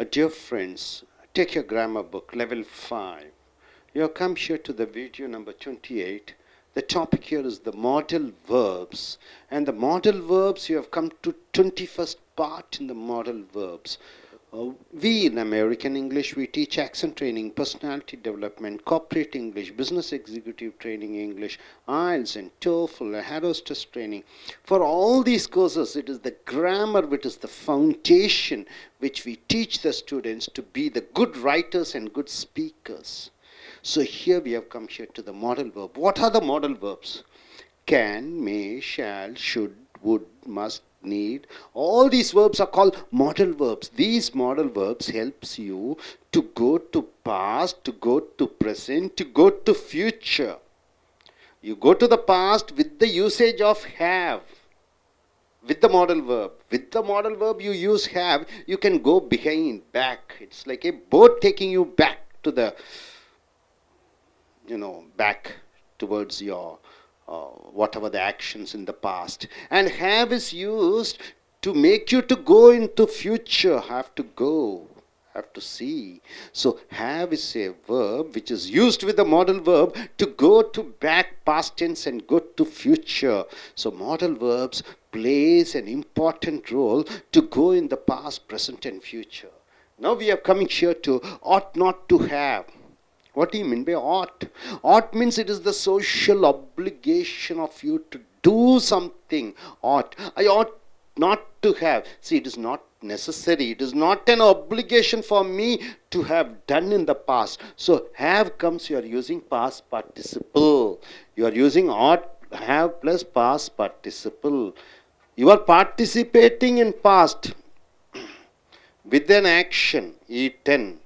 Dear friends, take your grammar book, level 5. You have come here to the video number 28. The topic here is the modal verbs. And the modal verbs, you have come to 21st part in the modal verbs. We in American English, we teach accent training, personality development, corporate English, business executive training English, IELTS and TOEFL, head hostess training. For all these courses, it is the grammar which is the foundation which we teach the students to be the good writers and good speakers. So here we have come here to the modal verb. What are the modal verbs? Can, may, shall, should, would, must, need. All these verbs are called modal verbs. These modal verbs helps you to go to past, to go to present, to go to future. You go to the past with the usage of have. With the modal verb. With the modal verb you use have. You can go behind, back. It's like a boat taking you back to the, back towards your whatever the actions in the past. And have is used to make you to go into future. Have to go, have to see. So have is a verb which is used with the modal verb to go to back, past tense, and go to future. So modal verbs plays an important role to go in the past, present, and future. Now we are coming here to ought not to have. What do you mean by ought? Ought means it is the social obligation of you to do something. Ought. I ought not to have. See, it is not necessary. It is not an obligation for me to have done in the past. So have comes, you are using past participle. You are using ought, have plus past participle. You are participating in past with an action, eaten.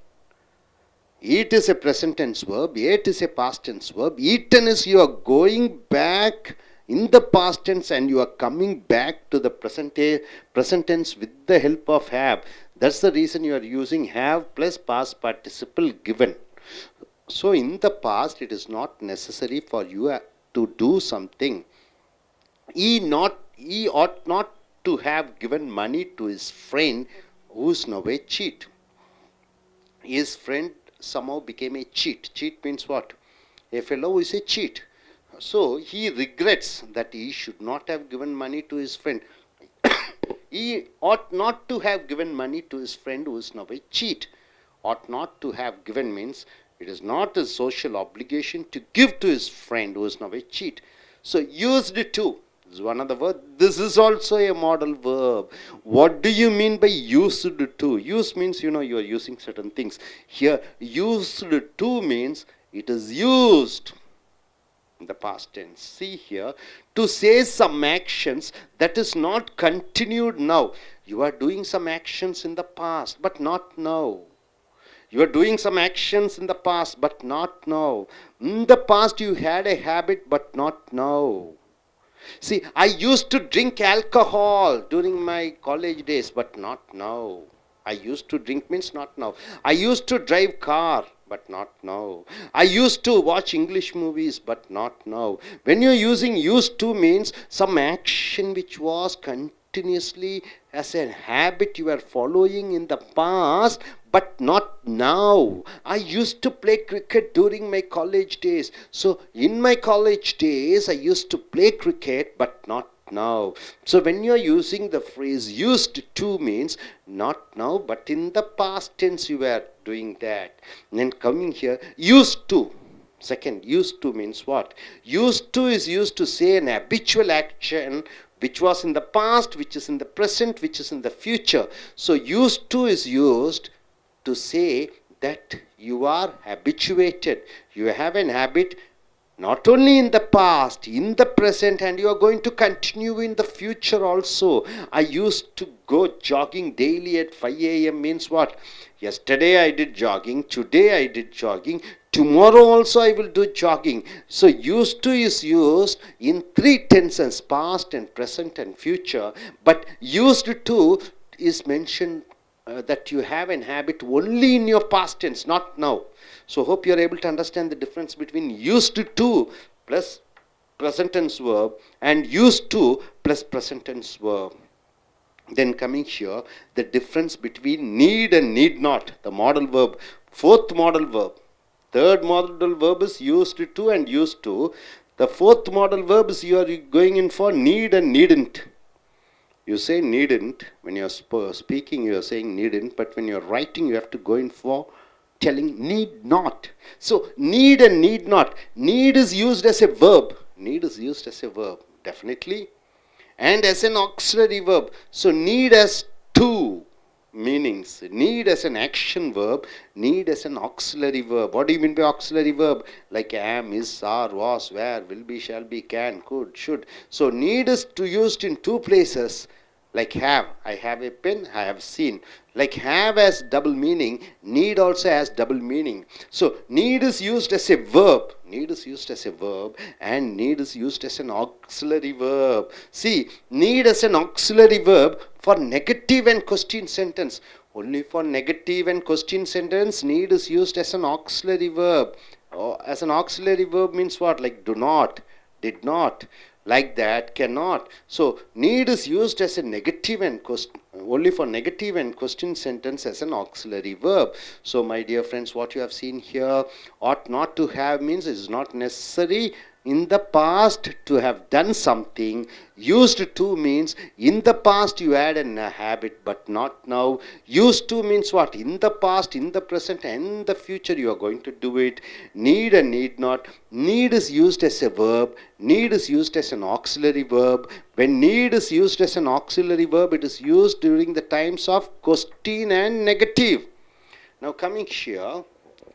Eat is a present tense verb. Ate is a past tense verb. Eaten is you are going back in the past tense and you are coming back to the present tense with the help of have. That's the reason you are using have plus past participle given. So in the past it is not necessary for you to do something. He ought not to have given money to his friend who is now a cheat. His friend somehow became a cheat. Cheat means what? A fellow who is a cheat. So he regrets that he should not have given money to his friend. He ought not to have given money to his friend who is now a cheat. Ought not to have given means it is not a social obligation to give to his friend who is now a cheat. So used to. This is one of the words. This is also a modal verb. What do you mean by used to? Use means, you are using certain things. Here, used to means it is used in the past tense. See here, to say some actions that is not continued now. You are doing some actions in the past, but not now. You are doing some actions in the past, but not now. In the past, you had a habit, but not now. See, I used to drink alcohol during my college days, but not now. I used to drink means not now. I used to drive car, but not now. I used to watch English movies, but not now. When you're using used to means some action which was continuously as a habit you are following in the past, but not now. I used to play cricket during my college days. So in my college days, I used to play cricket, but not now. So when you are using the phrase used to means not now, but in the past tense you were doing that. And then coming here, used to. Second, used to means what? Used to is used to say an habitual action which was in the past, which is in the present, which is in the future. So used to is used to say that you are habituated. You have an habit not only in the past, in the present, and you are going to continue in the future also. I used to go jogging daily at 5 a.m. means what? Yesterday I did jogging, today I did jogging, tomorrow also I will do jogging. So used to is used in three tenses, past and present and future. But used to is mentioned that you have an habit only in your past tense, not now. So hope you are able to understand the difference between used to plus present tense verb and used to plus present tense verb. Then coming here, the difference between need and need not, the modal verb, fourth modal verb. Third modal verb is used to and used to. The fourth modal verb is you are going in for need and needn't. You say needn't. When you are speaking, you are saying needn't. But when you are writing, you have to go in for telling need not. So need and need not. Need is used as a verb. Need is used as a verb, definitely. And as an auxiliary verb. So need has two meanings. Need as an action verb, need as an auxiliary verb. What do you mean by auxiliary verb? Like am, is, are, was, where, will be, shall be, can, could, should. So need is used in two places. Like have, I have a pen, I have seen. Like have has double meaning, need also has double meaning. So need is used as a verb. Need is used as a verb and need is used as an auxiliary verb. See, need as an auxiliary verb for negative and question sentence. Only for negative and question sentence, need is used as an auxiliary verb. As an auxiliary verb means what? Like do not, did not. Like that, cannot. So need is used as a negative and only for negative and question sentence as an auxiliary verb. So my dear friends, what you have seen here, ought not to have means it is not necessary in the past to have done something. Used to means in the past you had a habit but not now. Used to means what? In the past, in the present and in the future you are going to do it. Need and need not. Need is used as a verb. Need is used as an auxiliary verb. When need is used as an auxiliary verb, it is used during the times of question and negative. Now coming here,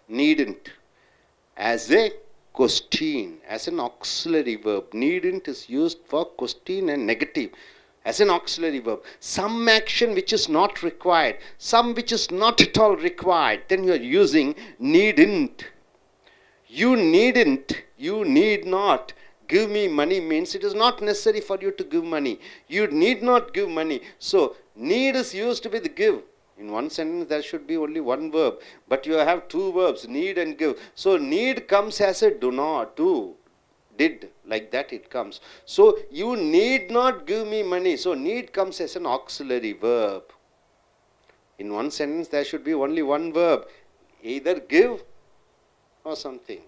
needn't as a question, as an auxiliary verb. Needn't is used for question and negative as an auxiliary verb. Some action which is not required, some which is not at all required, then you are using needn't. You needn't, you need not give me money means it is not necessary for you to give money. You need not give money. So need is used with give. In one sentence there should be only one verb, but you have two verbs, need and give. So need comes as a do not, do, did, like that it comes. So you need not give me money. So need comes as an auxiliary verb. In one sentence there should be only one verb, either give or something.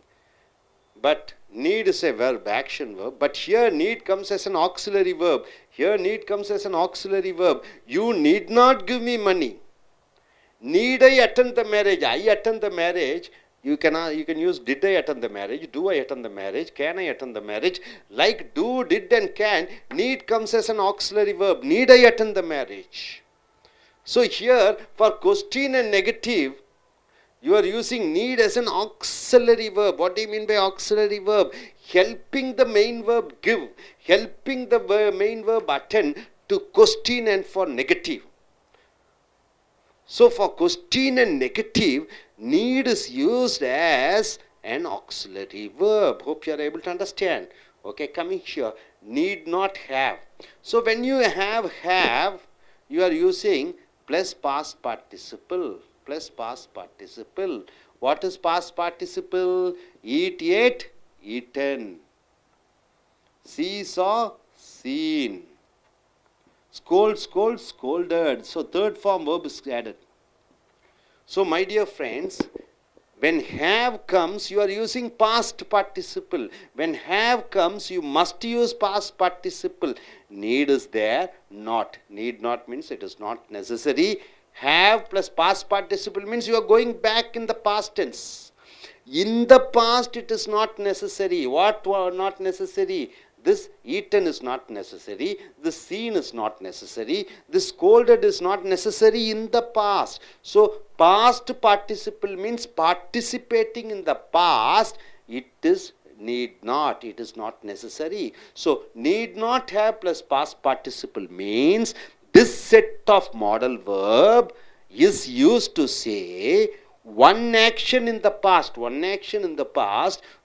But need is a verb, action verb. But here need comes as an auxiliary verb. Here need comes as an auxiliary verb. You need not give me money. Need I attend the marriage? I attend the marriage. You can use did I attend the marriage? Do I attend the marriage? Can I attend the marriage? Like do, did and can, need comes as an auxiliary verb. Need I attend the marriage? So here for question and negative, you are using need as an auxiliary verb. What do you mean by auxiliary verb? Helping the main verb give, helping the main verb attend to question and for negative. So for question and negative, need is used as an auxiliary verb. Hope you are able to understand. Okay, coming here, need not have. So when you have, you are using plus past participle. Plus past participle. What is past participle? Eat, ate, eaten. See, saw, seen. Scold, scold, scolded. So third form verb is added. So my dear friends, when have comes, you are using past participle. When have comes, you must use past participle. Need is there, not. Need not means it is not necessary. Have plus past participle means you are going back in the past tense. In the past it is not necessary. What not necessary? This eaten is not necessary. This seen is not necessary. This scolded is not necessary in the past. So past participle means participating in the past. It is need not. It is not necessary. So need not have plus past participle means this set of modal verb is used to say one action in the past,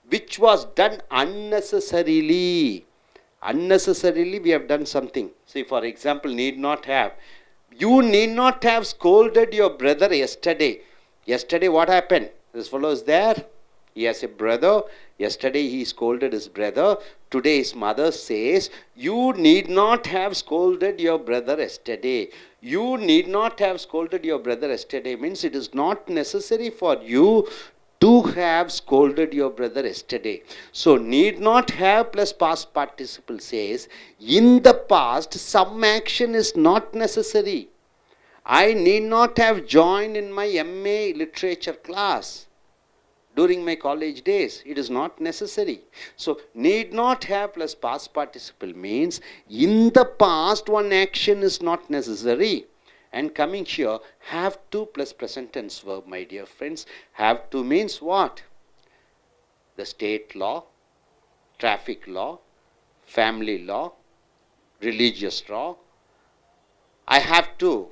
which was done unnecessarily. Unnecessarily we have done something. See, for example, need not have. You need not have scolded your brother yesterday. Yesterday what happened? This fellow is there. He has a brother. Yesterday he scolded his brother. Today his mother says, you need not have scolded your brother yesterday. You need not have scolded your brother yesterday means it is not necessary for you to have scolded your brother yesterday. So need not have plus past participle says, in the past some action is not necessary. I need not have joined in my MA literature class during my college days. It is not necessary. So need not have plus past participle means in the past one action is not necessary. And coming here, have to plus present tense verb, my dear friends. Have to means what? The state law, traffic law, family law, religious law. I have to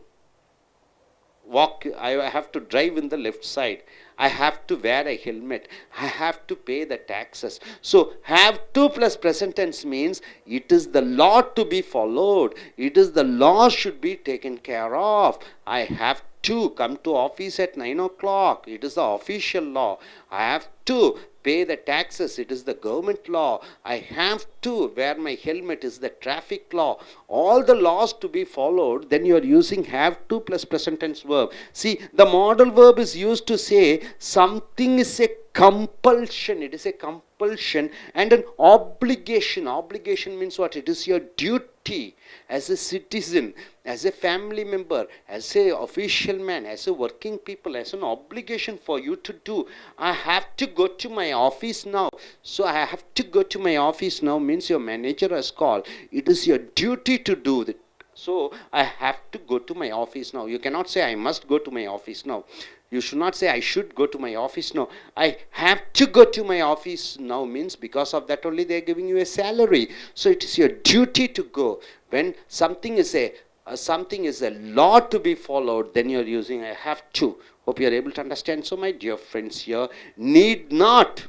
walk, I have to drive in the left side. I have to wear a helmet. I have to pay the taxes. So have to plus present tense means it is the law to be followed. It is the law should be taken care of. I have to come to office at 9 o'clock. It is the official law. I have to pay the taxes. It is the government law. I have to wear my helmet is the traffic law. All the laws to be followed, then you are using have to plus present tense verb. See, the modal verb is used to say something is a compulsion. It is a compulsion and an obligation. Obligation means what? It is your duty as a citizen, as a family member, as a official man, as a working people, as an obligation for you to do. I have to go to my office now. So I have to go to my office now means your manager has called. It is your duty to do that. So I have to go to my office now. You cannot say I must go to my office now. You should not say I should go to my office now. I have to go to my office now means because of that only they are giving you a salary. So it is your duty to go. When something is a law to be followed, then you are using I have to. Hope you are able to understand. So my dear friends, here need not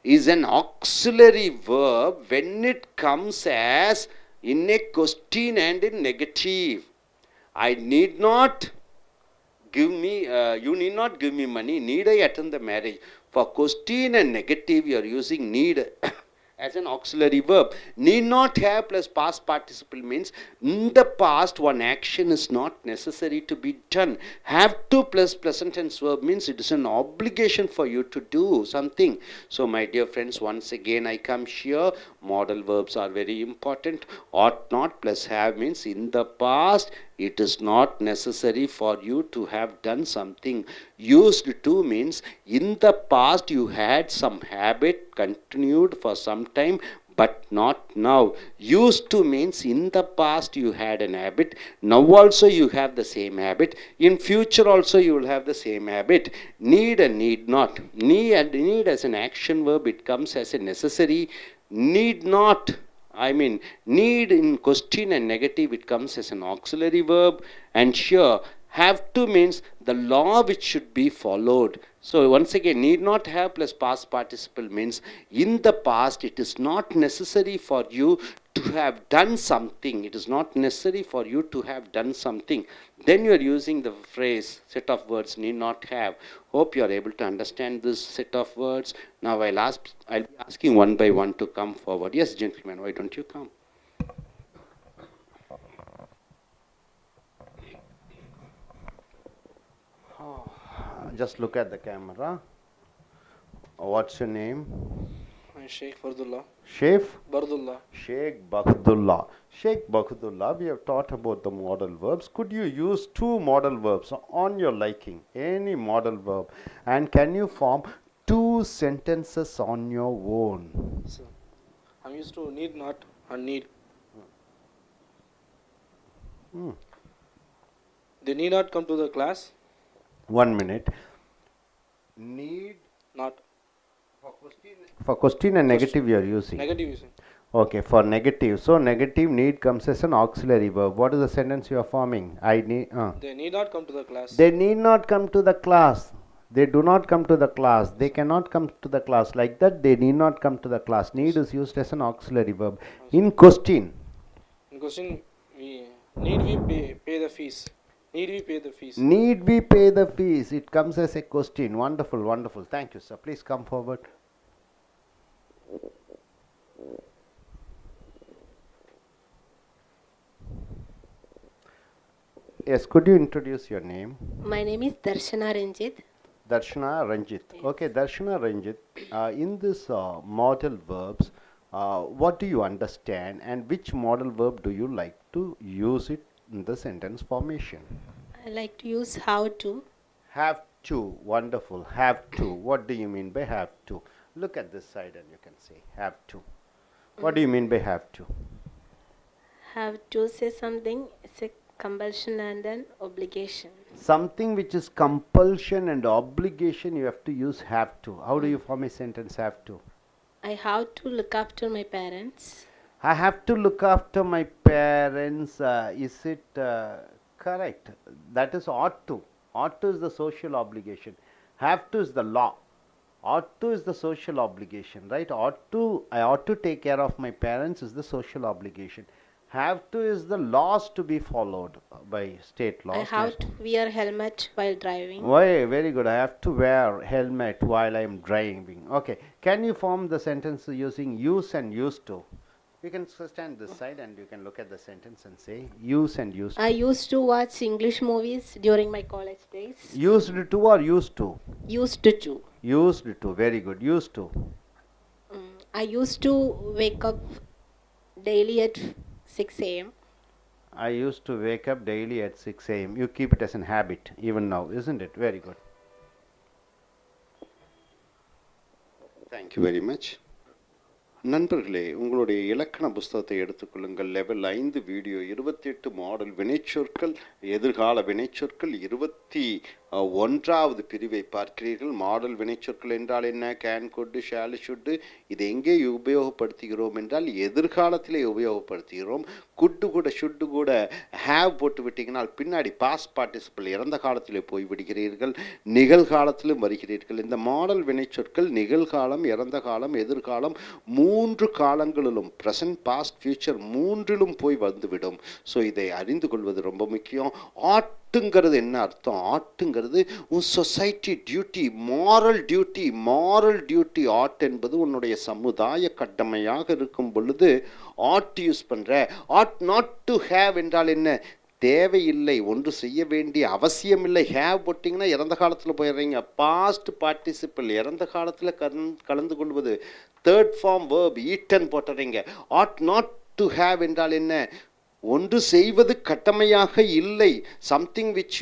is an auxiliary verb when it comes as in a question and in negative. I need not give me, you need not give me money, need I attend the marriage. For question and negative, you are using need as an auxiliary verb. Need not have plus past participle means in the past one action is not necessary to be done. Have to plus present tense verb means it is an obligation for you to do something. So my dear friends, once again I come here. Modal verbs are very important. Ought not plus have means in the past it is not necessary for you to have done something. Used to means in the past you had some habit, continued for some time, but not now. Used to means in the past you had an habit. Now also you have the same habit. In future also you will have the same habit. Need and need not. Need as an action verb, it comes as a necessary. Need not, need in question and negative, it comes as an auxiliary verb. And here, have to means the law which should be followed. So once again, need not have plus past participle means in the past it is not necessary for you to have done something. It is not necessary for you to have done something. Then you are using the phrase, set of words, need not have. Hope you are able to understand this set of words. Now I'll be asking one by one to come forward. Yes, gentlemen, why don't you come? Just look at the camera. What's your name? Sheikh Bardullah. Sheikh Bardullah. Sheikh Bakhdullah. Sheikh Bakhdullah, we have taught about the modal verbs. Could you use two modal verbs on your liking? Any modal verb. And can you form two sentences on your own? So, I'm used to need not and need. They need not come to the class. 1 minute. Need Not. for question and negative you are using. Negative using. Okay, for negative. So negative need comes as an auxiliary verb. What is the sentence you are forming? I need. They need not come to the class. They need not come to the class. They do not come to the class. They cannot come to the class. Like that, they need not come to the class. Need is used as an auxiliary verb. In question. In question, we pay the fees. Need we pay the fees? Need we pay the fees? It comes as a question. Wonderful, wonderful. Thank you, sir. Please come forward. Yes, could you introduce your name? My name is Darshana Ranjit. Darshana Ranjit. Yes. Okay, Darshana Ranjit. In this modal verbs, what do you understand and which modal verb do you like to use it in the sentence formation? I like to use how to. Have to. Wonderful. Have to. What do you mean by have to? Look at this side and you can say have to. What do you mean by have to? Have to say something. It's a compulsion and an obligation. Something which is compulsion and obligation, you have to use have to. How do you form a sentence have to? I have to look after my parents. I have to look after my parents. Is it correct? That is ought to. Ought to is the social obligation. Have to is the law. Ought to is the social obligation, right? I ought to take care of my parents is the social obligation. Have to is the laws to be followed by state laws. I have to wear helmet while driving. Why? Very good. I have to wear helmet while I am driving. Okay. Can you form the sentence using use and used to? You can stand this side and you can look at the sentence and say use and used to. I used to watch English movies during my college days. Used to or used to? Used to. Used to. Very good. Used to. I used to wake up daily at 6 a.m. I used to wake up daily at 6 a.m. You keep it as an habit even now, isn't it? Very good. Thank you very much. நண்பர்களே, உங்களுடைய இலக்கண புஸ்தகத்தை எடுத்துக்கொள்ளுங்கள். Level 5 video 28 model வினைச்சொற்கள், எதிர்கால வினைச்சொற்கள் 21வது பிரிவை பார்க்கிறீர்கள். மாடல் வினைச்சொற்கள் என்றால் என்ன? Can, could, shall, should. இதை எங்கே உபயோகப்படுத்துகிறோம் என்றால் எதிர்காலத்திலே உபயோகப்படுத்துகிறோம். குட்டு கூட ஷுட்டு கூட ஹேவ் போட்டு விட்டீங்கன்னா பின்னாடி பாஸ்ட் பார்ட்டிசிபிள் இறந்த காலத்திலே போய் விடுகிறீர்கள், நிகழ்காலத்திலும் வருகிறீர்கள். இந்த மாடல் வினைச்சொற்கள் நிகழ்காலம், இறந்த காலம், எதிர்காலம் 3 காலங்களிலும் ப்ரெசன்ட், பாஸ்ட், ஃபியூச்சர் 3லும் போய் வந்துவிடும். ஸோ இதை அறிந்து கொள்வது ரொம்ப முக்கியம். ஆட்டுங்கிறது என்ன அர்த்தம்? ஆட்டுங்கிறது உன் society duty, moral duty. Ought என்பது உன்னுடைய சமுதாய கடமையாக இருக்கும் பொழுது ஆட் யூஸ் பண்ணுற. ஆட் நாட் டு ஹேவ் என்றால் என்ன? தேவையில்லை, ஒன்று செய்ய வேண்டிய அவசியமில்லை. ஹேவ் போட்டிங்கன்னா இறந்த காலத்தில் போயிடுறீங்க. பாஸ்ட் பார்ட்டிசிபிள் இறந்த காலத்தில் கலந்து கொள்வது. தேர்ட் ஃபார்ம் வேர்ப் ஈட்டன் போட்டுறீங்க. ஆட் நாட் டு ஹேவ் என்றால் என்ன? ஒன்று செய்வது கட்டமையாக இல்லை. Something which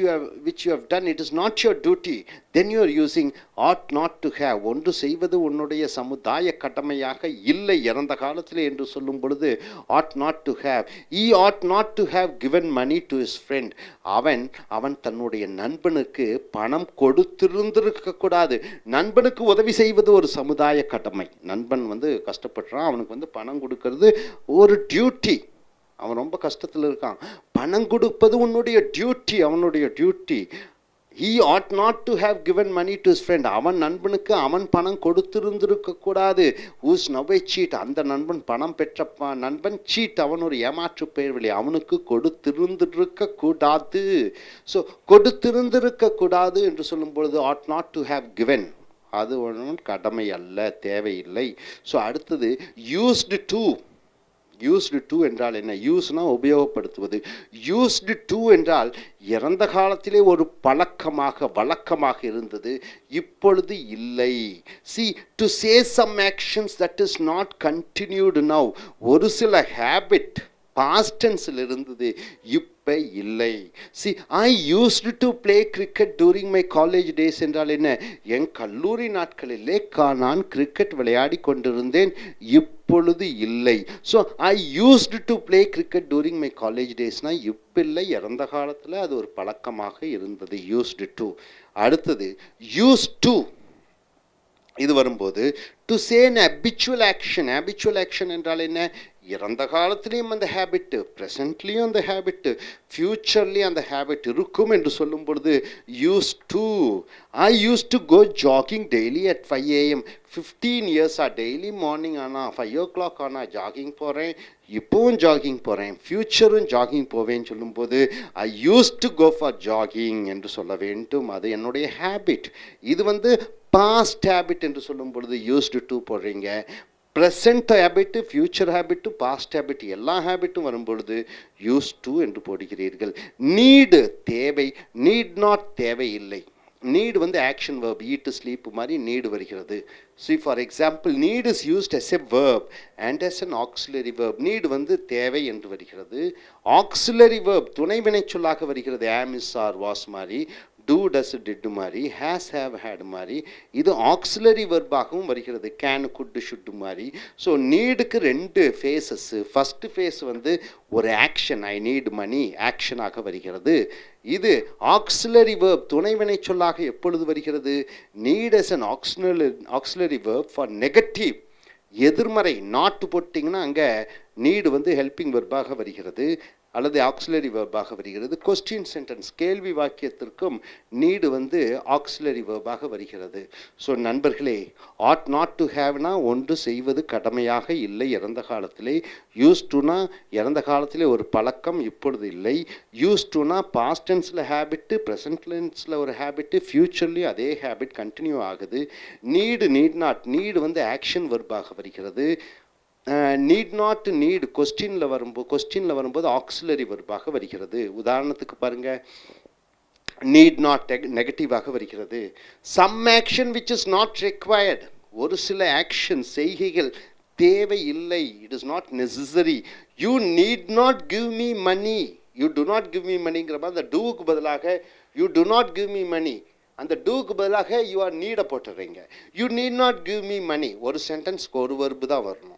you have done, it is not your duty, then you are using ought not to have. ஒன்று செய்வது உன்னுடைய சமுதாய கடமையாக இல்லை இறந்த காலத்தில் என்று சொல்லும் பொழுது ought not to have. He ought not to have given money to his friend. அவன் தன்னுடைய நண்பனுக்கு பணம் கொடுத்திருந்திருக்க கூடாது. நண்பனுக்கு உதவி செய்வது ஒரு சமுதாய கடமை. நண்பன் கஷ்டப்படுறான், அவனுக்கு பணம் கொடுக்கறது ஒரு டியூட்டி. அவன் ரொம்ப கஷ்டத்தில் இருக்கான், பணம் கொடுப்பது உன்னுடைய டியூட்டி, அவனுடைய duty. He ought not to have given money to his friend. அவன் நண்பனுக்கு அவன் பணம் கொடுத்திருந்திருக்க கூடாது. Who's now a cheat? அந்த நண்பன் பணம் பெற்ற நண்பன் சீட், அவன் ஒரு ஏமாற்று பெயர்வழி. அவனுக்கு கொடுத்திருந்திருக்க கூடாது. ஸோ கொடுத்திருந்திருக்க கூடாது என்று சொல்லும் பொழுது ought not to have given, அது ஒன்றும் கடமை அல்ல, தேவையில்லை. ஸோ அடுத்தது used to. யூஸ்டு டு என்றால் என்ன? யூஸ்னா உபயோகப்படுத்துவது. யூஸ்டு டு என்றால் இறந்த காலத்திலே ஒரு பழக்கமாக வழக்கமாக இருந்தது, இப்பொழுது இல்லை. See, to say some actions that is not continued now. ஒரு சில ஹேபிட் பாஸ்ட் டென்ஸில் இருந்தது, இப்போ இல்லை. See, I used to play cricket during my college days என்றால் என்ன? என் கல்லூரி நாட்களிலே நான் கிரிக்கெட் விளையாடி கொண்டிருந்தேன், இப்பொழுது இல்லை. So I used to play cricket during my college டேஸ்னா இப்போ இல்லை, இறந்த காலத்தில் அது ஒரு பழக்கமாக இருந்தது. Used to. அடுத்தது யூஸ் டு. இது வரும்போது to say an habitual action. habitual action என்றால் என்ன? இறந்த காலத்திலையும் அந்த ஹேபிட், ப்ரெசன்ட்லேயும் அந்த ஹேபிட், ஃப்யூச்சர்லேயும் அந்த ஹேபிட் இருக்கும் என்று சொல்லும் பொழுது use to. I use to go jogging daily at 5 AM. 15 இயர்ஸாக டெய்லி மார்னிங் ஆனால் 5 o'clock ஆனால் ஜாகிங் போகிறேன், இப்போவும் ஜாகிங் போகிறேன், ஃப்யூச்சரும் ஜாகிங் போவேன்னு சொல்லும்போது I use to go for jogging என்று சொல்ல வேண்டும். அது என்னுடைய ஹேபிட். இது வந்து பாஸ்ட் ஹேபிட் என்று சொல்லும் பொழுது யூஸ்டு டு போடுறீங்க. Present habit, future habit, past habit எல்லா ஹேபிட்டும் வரும்பொழுது யூஸ் டு என்று போடுகிறீர்கள். நீடு தேவை, நீட் நாட் தேவையில்லை. நீடு வந்து ஆக்ஷன் வேர்ப், ஈட் ஸ்லீப் மாதிரி நீடு வருகிறது. See for example need is used as a verb and as an auxiliary verb. Need வந்து தேவை என்று வருகிறது. ஆக்சிலரி வேர்ப் துணை வினைச்சொல்லாக வருகிறது. ஆம் இஸ் ஆர் வாஸ் மாதிரி, do does did மாதிரி, has have had மாதிரி. இது ஆக்சிலரி வெர்பாகவும் வருகிறது. can could should மாதிரி. ஸோ நீடுக்கு 2 ஃபேஸஸ். ஃபஸ்ட்டு ஃபேஸ் வந்து ஒரு ஆக்ஷன், ஐ நீட் மணி, ஆக்ஷனாக வருகிறது. இது ஆக்சிலரி வேர்ப் துணைவினை சொல்லாக எப்பொழுது வருகிறது? Need as an auxiliary verb for negative, எதிர்மறை. நாட்டு போட்டிங்கன்னா அங்கே நீடு வந்து ஹெல்பிங் வெர்பாக வருகிறது அல்லது ஆக்சிலரி வேர்பாக வருகிறது. கொஸ்டின் சென்டென்ஸ் கேள்வி வாக்கியத்திற்கும் நீடு வந்து ஆக்சிலரி வேர்பாக வருகிறது. ஸோ நண்பர்களே, ஆட் நாட் டு ஹேவ்னா ஒன்று செய்வது கடமையாக இல்லை இறந்த காலத்திலே. யூஸ் டுனா இறந்த காலத்திலே ஒரு பழக்கம், இப்பொழுது இல்லை. யூஸ் டுனா பாஸ்ட் டென்ஸில் ஹேபிட்டு, ப்ரெசன்ட் டென்ஸில் ஒரு ஹேபிட்டு, ஃப்யூச்சர்லேயும் அதே ஹேபிட் கண்டினியூ ஆகுது. நீடு, நீட் நாட், நீடு வந்து ஆக்ஷன் வெர்பாக வருகிறது. நீட் நாட் நீட் கொஸ்டினில் வரும்போது ஆக்சிலரி வெர்பாக வருகிறது. உதாரணத்துக்கு பாருங்கள், நீட் நாட் நெகட்டிவாக வருகிறது. Some action which is not required, ஒரு சில ஆக்ஷன் செய்கைகள் தேவை இல்லை, it is not necessary. You need not give me money, you do not give me மணிங்கிற மாதிரி அந்த டூவுக்கு பதிலாக you do not give me money, அந்த டூக்கு பதிலாக யூ ஆர் நீடை போட்டுறீங்க. You need not give me money. ஒரு சென்டென்ஸ்க்கு ஒரு வெர்பு தான் வரணும்.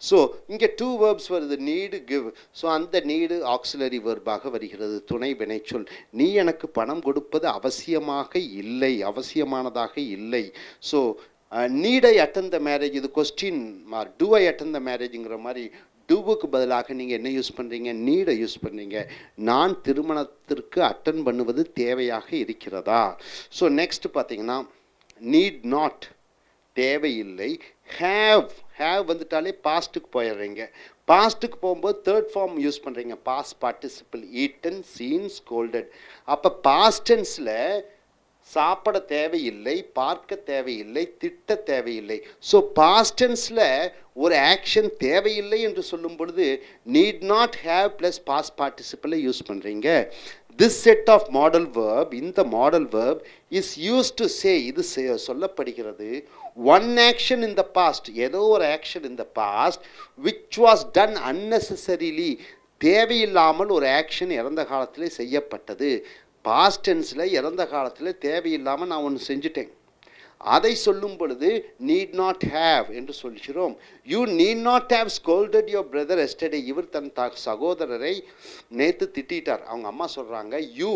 ஸோ இங்கே 2 verbs வருது, நீடு, கிவ். ஸோ அந்த நீடு ஆக்சிலரி வெர்பாக வருகிறது, துணை வினைச்சொல். நீ எனக்கு பணம் கொடுப்பது அவசியமாக இல்லை, அவசியமானதாக இல்லை. ஸோ நீடை அட்டன் த மேரேஜ், இது question mark. Do I attend the மேரேஜுங்கிற மாதிரி டூவுக்கு பதிலாக நீங்கள் என்ன யூஸ் பண்ணுறீங்க? நீடை யூஸ் பண்ணுறீங்க. நான் திருமணத்திற்கு அட்டன் பண்ணுவது தேவையாக இருக்கிறதா? ஸோ நெக்ஸ்ட் பார்த்தீங்கன்னா நீட் நாட் தேவையில்லை. ஹேவ் வந்துட்டாலே பாஸ்ட்டுக்கு போயிடுறீங்க. பாஸ்ட்டுக்கு போகும்போது தேர்ட் ஃபார்ம் யூஸ் பண்ணுறீங்க, past participle. Eaten, seen, scolded. அப்போ பாஸ்ட் டென்ஸில் சாப்பிட தேவையில்லை, பார்க்க தேவையில்லை, திட்ட தேவையில்லை. ஸோ பாஸ்ட் டென்ஸில் ஒரு ஆக்ஷன் தேவையில்லை என்று சொல்லும் பொழுது need not have plus past பார்ட்டிசிபிளை யூஸ் பண்ணுறீங்க. This set of modal verb, இந்த modal verb is used to say, இது சொல்லப்படுகிறது, one action in the past, ஏதோ ஒரு action in the past which was done unnecessarily, தேவையில்லாமல் ஒரு ஆக்ஷன் இறந்த காலத்திலே செய்யப்பட்டது. பாஸ்ட் டென்ஸில் இறந்த காலத்தில் தேவையில்லாமல் நான் ஒன்று செஞ்சுட்டேன், அதை சொல்லும் பொழுது நீட் நாட் ஹேவ் என்று சொல்கிறோம். You need not have scolded your brother yesterday, இவர் தன் சகோதரரை நேற்று திட்டார். அவங்க அம்மா சொல்கிறாங்க, you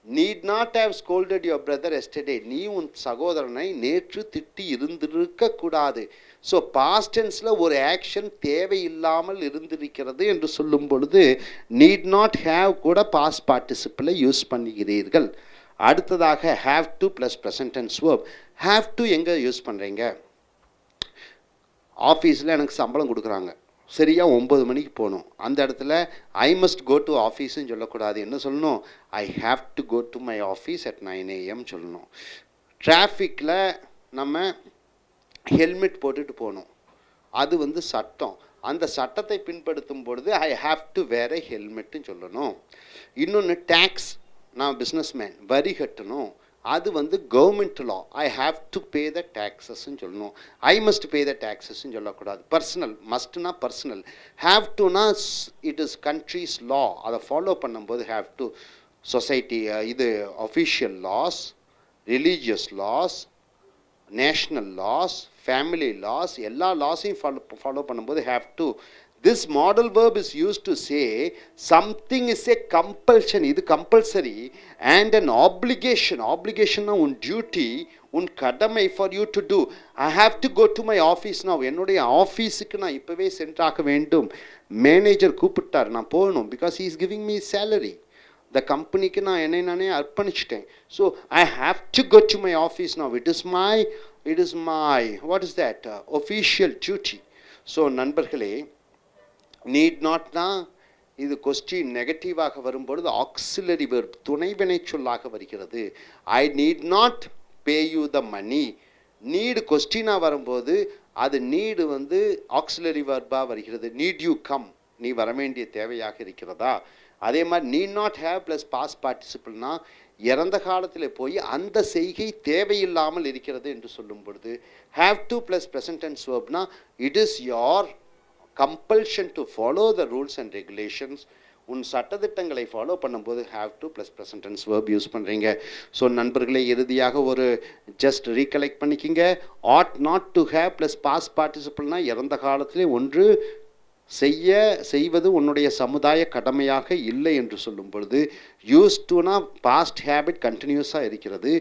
need not have scolded your brother yesterday, நீ உன் சகோதரனை நேற்று திட்டி இருந்திருக்கக்கூடாது. ஸோ பாஸ்ட் டென்ஸில் ஒரு ஆக்ஷன் தேவையில்லாமல் இருந்திருக்கிறது என்று சொல்லும் பொழுது நீட் நாட் ஹேவ் கூட பாஸ்ட் பார்ட்டிசிபிளை யூஸ் பண்ணுகிறீர்கள். அடுத்ததாக have to plus present tense verb. Have to எங்கே யூஸ் பண்ணுறீங்க? ஆஃபீஸில் எனக்கு சம்பளம் கொடுக்குறாங்க, சரியாக 9 மணிக்கு போகணும். அந்த இடத்துல ஐ மஸ்ட் கோ டு ஆஃபீஸ்ன்னு சொல்லக்கூடாது, என்ன சொல்லணும்? I have to go to my office at 9 AM சொல்லணும். டிராஃபிக்கில் நம்ம ஹெல்மெட் போட்டுட்டு போகணும், அது வந்து சட்டம். அந்த சட்டத்தை பின்படுத்தும் பொழுது ஐ ஹாவ் டு வேர் எ ஹெல்மெட்டுன்னு சொல்லணும். இன்னொன்று டேக்ஸ், நான் பிஸ்னஸ்மேன், வரி கட்டணும், அது வந்து government law, I have to pay the டேக்ஸஸ்ன்னு சொல்லணும். ஐ மஸ்ட் பே த டேக்ஸஸ்ன்னு சொல்லக்கூடாது. பர்சனல், மஸ்ட்னா பர்சனல். ஹாவ் டுனா இட் இஸ் கண்ட்ரிஸ் லா, அதை ஃபாலோ பண்ணும்போது ஹாவ் டு. சொசைட்டி இது official laws, religious laws, national laws, family laws, எல்லா லாஸையும் ஃபாலோ பண்ணும்போது have to. This modal verb is used to say something is a compulsion, இது compulsory, and an obligation. Obligation na un duty, un கடமை for you to do. I have to go to my office now. என்னுடைய ஆஃபீஸுக்கு நான் இப்போவே சென்றாக வேண்டும். Manager கூப்பிட்டார், நான் போகணும், because he is giving me salary. The கம்பெனிக்கு நான் என்னை நானே அர்ப்பணிச்சிட்டேன். So I have to go to my office now. It is my what is that? Official duty. So நண்பர்களே, நீட் நாட்னா இது கொஸ்டின் நெகட்டிவாக வரும்பொழுது ஆக்சிலரி வெர்ப் துணைவினை சொல்லாக வருகிறது. I need not pay you the money. Need கொஸ்டினாக வரும்போது அது நீடு வந்து ஆக்சிலரி வெர்பாக வருகிறது. நீட் யூ கம், நீ வர வேண்டிய தேவையாக இருக்கிறதா. அதே மாதிரி need not have plus past பார்ட்டிசிபிள்னா இறந்த காலத்தில் போய் அந்த செய்கை தேவையில்லாமல் இருக்கிறது என்று சொல்லும் பொழுது have to plus present tense வெர்ப்னா it is your compulsion to follow the rules and regulations. உன் சட்டத்திட்டங்களை ஃபாலோ பண்ணும்போது have to plus present tense verb use பண்ணுறீங்க. ஸோ நண்பர்களே, இறுதியாக ஒரு ஜஸ்ட் ரீகலெக்ட் பண்ணிக்கிங்க. Had not to have plus past பார்ட்டிசிபிள்னா இறந்த காலத்திலே ஒன்று செய்வது உன்னுடைய சமுதாய கடமையாக இல்லை என்று சொல்லும் பொழுது யூஸ் டுனா பாஸ்ட் ஹேபிட் கண்டினியூஸாக இருக்கிறது.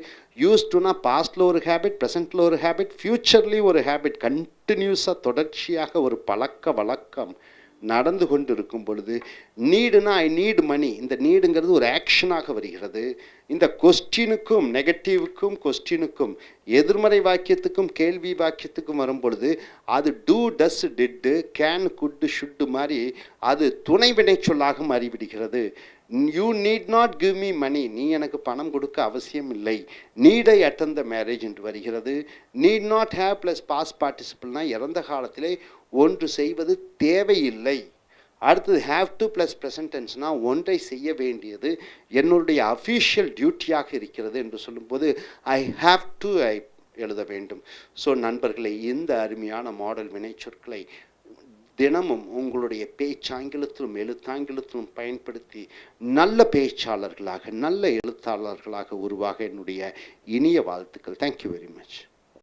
யூஸ் டுனா பாஸ்டில் ஒரு ஹேபிட், ப்ரெசென்ட்டில் ஒரு ஹேபிட், ஃப்யூச்சர்லேயும் ஒரு ஹேபிட், கண்டினியூஸாக தொடர்ச்சியாக ஒரு பழக்க வழக்கம் நடந்து கொண்டு இருக்கும் பொழுது நீடுனா ஐ நீடு மணி, இந்த நீடுங்கிறது ஒரு ஆக்ஷனாக வருகிறது. இந்த கொஸ்டினுக்கும் நெகட்டிவுக்கும் கொஸ்டினுக்கும் எதிர்மறை வாக்கியத்துக்கும் கேள்வி வாக்கியத்துக்கும் வரும் பொழுது அது do does did can could should மாதிரி அது துணை வினை சொல்லாக மாறிவிடுகிறது. You need not give me money, நீ எனக்கு பணம் கொடுக்க அவசியம் இல்லை. Need I attend the marriage என்று வருகிறது. Need not have plus past பார்ட்டிசிபிள்னா இறந்த காலத்திலே ஒன்று செய்வது தேவையில்லை. அடுத்தது ஹேவ் டு ப்ளஸ் ப்ரெசன்ட் டென்ஸ்னால் ஒன்றை செய்ய வேண்டியது என்னுடைய அஃபீஷியல் டியூட்டியாக இருக்கிறது என்று சொல்லும்போது ஐ ஹாவ் டு எழுத வேண்டும். ஸோ நண்பர்களே, இந்த அருமையான மாடல் வினைச்சொற்களை தினமும் உங்களுடைய பேச்சாங்கிலத்திலும் எழுத்தாங்கிலத்திலும் பயன்படுத்தி நல்ல பேச்சாளர்களாக நல்ல எழுத்தாளர்களாக உருவாக என்னுடைய இனிய வாழ்த்துக்கள். Thank you very much.